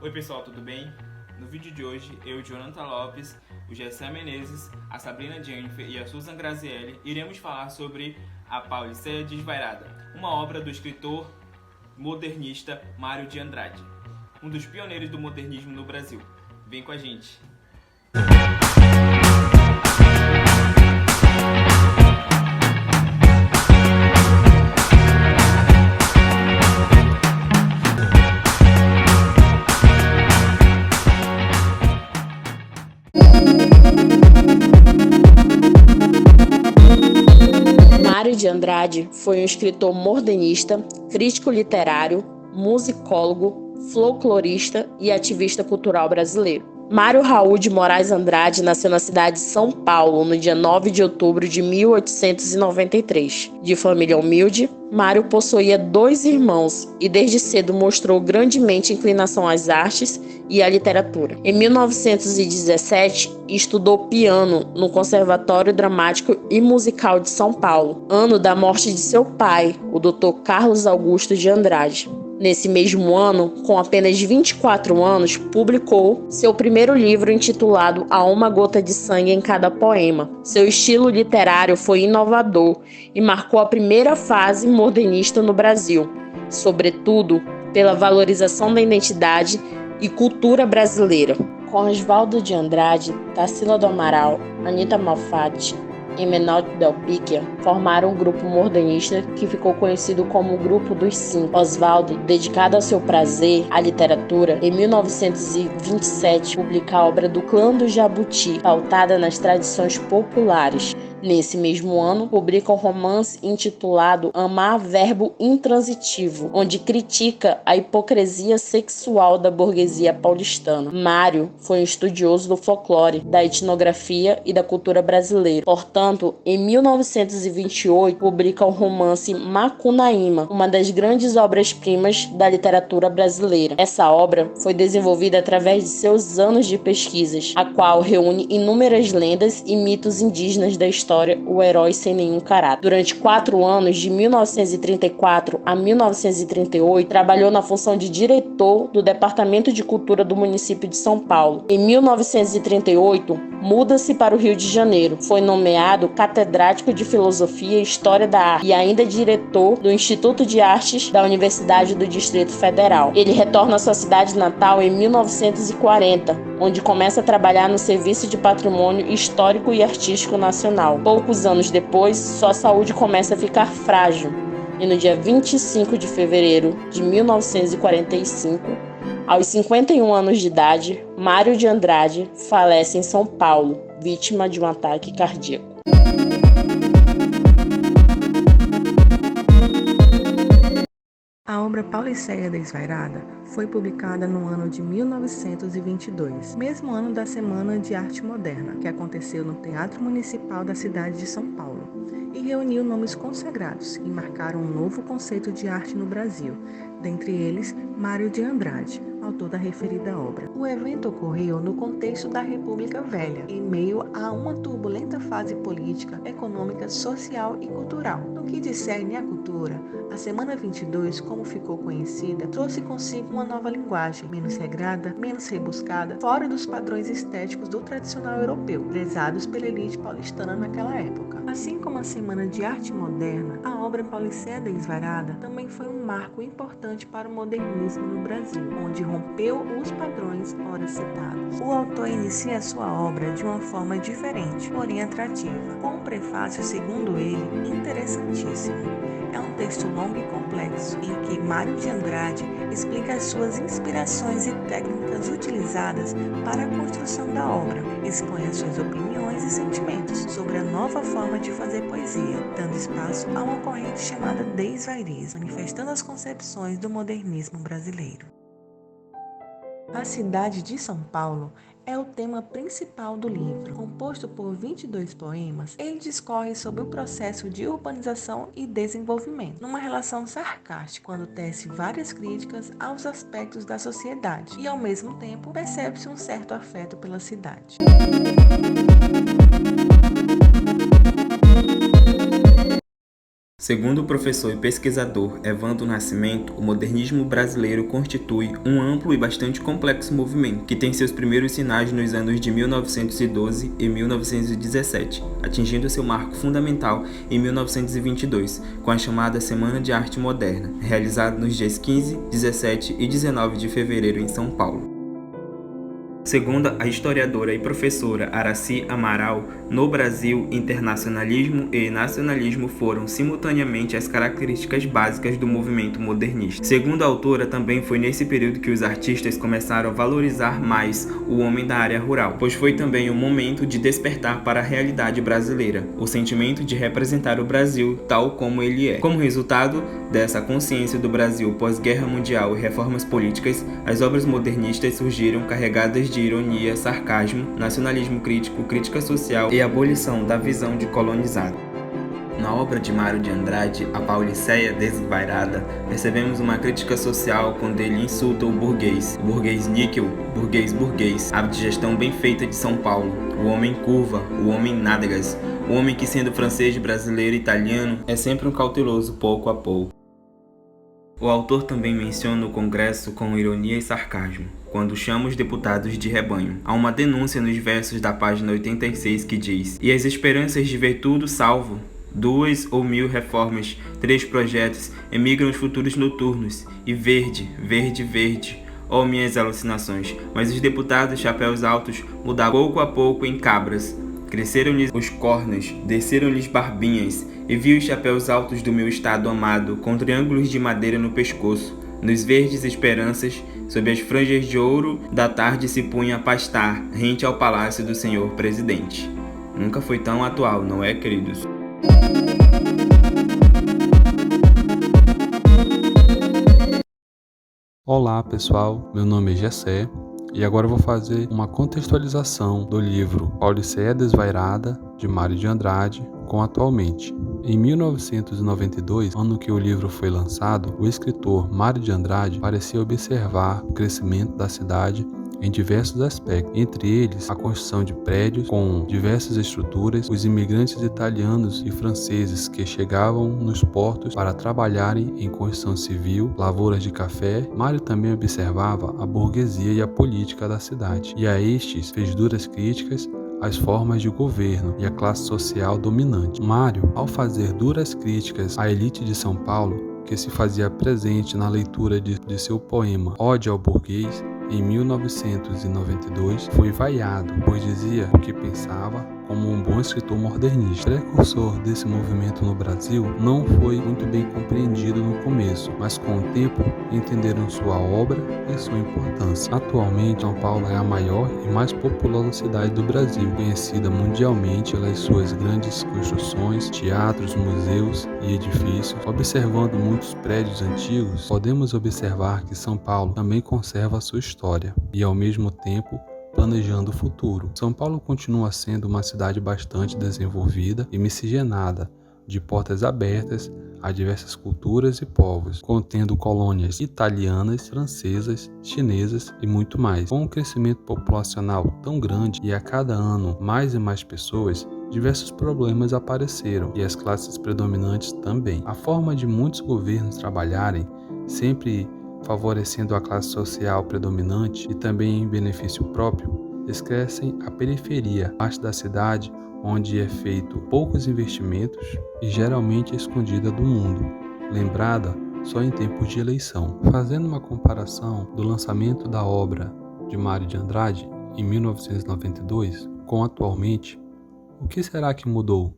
Oi pessoal, tudo bem? No vídeo de hoje, eu, Jonathan Lopes, o Gessé Menezes, a Sabrina Jennifer e a Susan Grazielli iremos falar sobre A Pauliceia Desvairada, uma obra do escritor modernista Mário de Andrade, um dos pioneiros do modernismo no Brasil. Vem com a gente! Mário de Andrade foi um escritor modernista, crítico literário, musicólogo, folclorista e ativista cultural brasileiro. Mário Raul de Moraes Andrade nasceu na cidade de São Paulo no dia 9 de outubro de 1893. De família humilde, Mário possuía 2 irmãos e desde cedo mostrou grandemente inclinação às artes e à literatura. Em 1917, estudou piano no Conservatório Dramático e Musical de São Paulo, ano da morte de seu pai, o Dr. Carlos Augusto de Andrade. Nesse mesmo ano, com apenas 24 anos, publicou seu primeiro livro intitulado A Uma Gota de Sangue em Cada Poema. Seu estilo literário foi inovador e marcou a primeira fase modernista no Brasil, sobretudo pela valorização da identidade e cultura brasileira. Com Oswaldo de Andrade, Tarsila do Amaral, Anita Malfatti e Menor Del Picchia, formaram um grupo modernista que ficou conhecido como o Grupo dos Cinco. Oswaldo, dedicado ao seu prazer, à literatura, em 1927 publica a obra do Clã do Jabuti, pautada nas tradições populares. Nesse mesmo ano, publica um romance intitulado Amar Verbo Intransitivo, onde critica a hipocrisia sexual da burguesia paulistana. Mário foi um estudioso do folclore, da etnografia e da cultura brasileira. Portanto, em 1928, publica o romance Macunaíma, uma das grandes obras-primas da literatura brasileira. Essa obra foi desenvolvida através de seus anos de pesquisas, a qual reúne inúmeras lendas e mitos indígenas da história O Herói Sem Nenhum Caráter. Durante 4 anos, de 1934 a 1938, trabalhou na função de diretor do Departamento de Cultura do município de São Paulo. Em 1938, muda-se para o Rio de Janeiro. Foi nomeado catedrático de Filosofia e História da Arte e ainda diretor do Instituto de Artes da Universidade do Distrito Federal. Ele retorna à sua cidade natal em 1940, onde começa a trabalhar no Serviço de Patrimônio Histórico e Artístico Nacional. Poucos anos depois, sua saúde começa a ficar frágil e no dia 25 de fevereiro de 1945, aos 51 anos de idade, Mário de Andrade falece em São Paulo, vítima de um ataque cardíaco. A obra Pauliceia Desvairada foi publicada no ano de 1922, mesmo ano da Semana de Arte Moderna, que aconteceu no Teatro Municipal da cidade de São Paulo, e reuniu nomes consagrados que marcaram um novo conceito de arte no Brasil, dentre eles Mário de Andrade, autor da referida obra. O evento ocorreu no contexto da República Velha, em meio a uma turbulenta fase política, econômica, social e cultural. No que discerne à cultura, a Semana 22, como ficou conhecida, trouxe consigo uma nova linguagem, menos regrada, menos rebuscada, fora dos padrões estéticos do tradicional europeu, prezados pela elite paulistana naquela época. Assim como a Semana de Arte Moderna, a obra Pauliceia Desvairada também foi um marco importante para o modernismo no Brasil, onde rompeu os padrões ora citados. O autor inicia sua obra de uma forma diferente, porém atrativa, com um prefácio, segundo ele, interessantíssimo. É um texto longo e complexo, em que Mário de Andrade explica as suas inspirações e técnicas utilizadas para a construção da obra, expõe as suas opiniões e sentimentos sobre a nova forma de fazer poesia, dando espaço a uma corrente chamada desvairismo, manifestando as concepções do modernismo brasileiro. A cidade de São Paulo é o tema principal do livro. Composto por 22 poemas, ele discorre sobre o processo de urbanização e desenvolvimento, numa relação sarcástica, quando tece várias críticas aos aspectos da sociedade e, ao mesmo tempo, percebe-se um certo afeto pela cidade. Segundo o professor e pesquisador Evandro Nascimento, o modernismo brasileiro constitui um amplo e bastante complexo movimento, que tem seus primeiros sinais nos anos de 1912 e 1917, atingindo seu marco fundamental em 1922, com a chamada Semana de Arte Moderna, realizada nos dias 15, 17 e 19 de fevereiro em São Paulo. Segundo a historiadora e professora Aracy Amaral, no Brasil, internacionalismo e nacionalismo foram simultaneamente as características básicas do movimento modernista. Segundo a autora, também foi nesse período que os artistas começaram a valorizar mais o homem da área rural, pois foi também um momento de despertar para a realidade brasileira, o sentimento de representar o Brasil tal como ele é. Como resultado dessa consciência do Brasil pós-guerra mundial e reformas políticas, as obras modernistas surgiram carregadas de ironia, sarcasmo, nacionalismo crítico, crítica social e abolição da visão de colonizado. Na obra de Mário de Andrade, A Pauliceia Desvairada, percebemos uma crítica social quando ele insulta o burguês níquel, burguês, a digestão bem feita de São Paulo, o homem curva, o homem nádegas, o homem que, sendo francês, brasileiro e italiano, é sempre um cauteloso pouco a pouco. O autor também menciona o Congresso com ironia e sarcasmo, quando chama os deputados de rebanho. Há uma denúncia nos versos da página 86 que diz: "E as esperanças de ver tudo salvo, 2 ou 1000 reformas, 3 projetos, emigram os futuros noturnos, e verde, verde, verde, ó minhas alucinações, mas os deputados chapéus altos mudaram pouco a pouco em cabras, cresceram-lhes os cornos, desceram-lhes barbinhas, e vi os chapéus altos do meu estado amado, com triângulos de madeira no pescoço, nos verdes esperanças, sob as franjas de ouro da tarde se punha a pastar, rente ao palácio do senhor presidente." Nunca foi tão atual, não é, queridos? Olá pessoal, meu nome é Gessé e agora eu vou fazer uma contextualização do livro Pauliceia Desvairada, de Mário de Andrade, com atualmente. Em 1992, ano que o livro foi lançado, o escritor Mário de Andrade parecia observar o crescimento da cidade em diversos aspectos, entre eles a construção de prédios com diversas estruturas, os imigrantes italianos e franceses que chegavam nos portos para trabalharem em construção civil, lavouras de café. Mário também observava a burguesia e a política da cidade, e a estes fez duras críticas às formas de governo e à classe social dominante. Mário, ao fazer duras críticas à elite de São Paulo, que se fazia presente na leitura de seu poema Ode ao Burguês, em 1992, foi vaiado, pois dizia o que pensava como um bom escritor modernista. O precursor desse movimento no Brasil não foi muito bem compreendido no começo, mas com o tempo entenderam sua obra e sua importância. Atualmente, São Paulo é a maior e mais populosa cidade do Brasil, conhecida mundialmente pelas suas grandes construções, teatros, museus e edifícios. Observando muitos prédios antigos, podemos observar que São Paulo também conserva sua história e, ao mesmo tempo, planejando o futuro. São Paulo continua sendo uma cidade bastante desenvolvida e miscigenada, de portas abertas a diversas culturas e povos, contendo colônias italianas, francesas, chinesas e muito mais. Com um crescimento populacional tão grande e a cada ano mais e mais pessoas, diversos problemas apareceram e as classes predominantes também. A forma de muitos governos trabalharem, sempre favorecendo a classe social predominante e também em benefício próprio, descrescem a periferia, parte da cidade onde é feito poucos investimentos e geralmente escondida do mundo, lembrada só em tempos de eleição. Fazendo uma comparação do lançamento da obra de Mário de Andrade em 1992 com atualmente, o que será que mudou?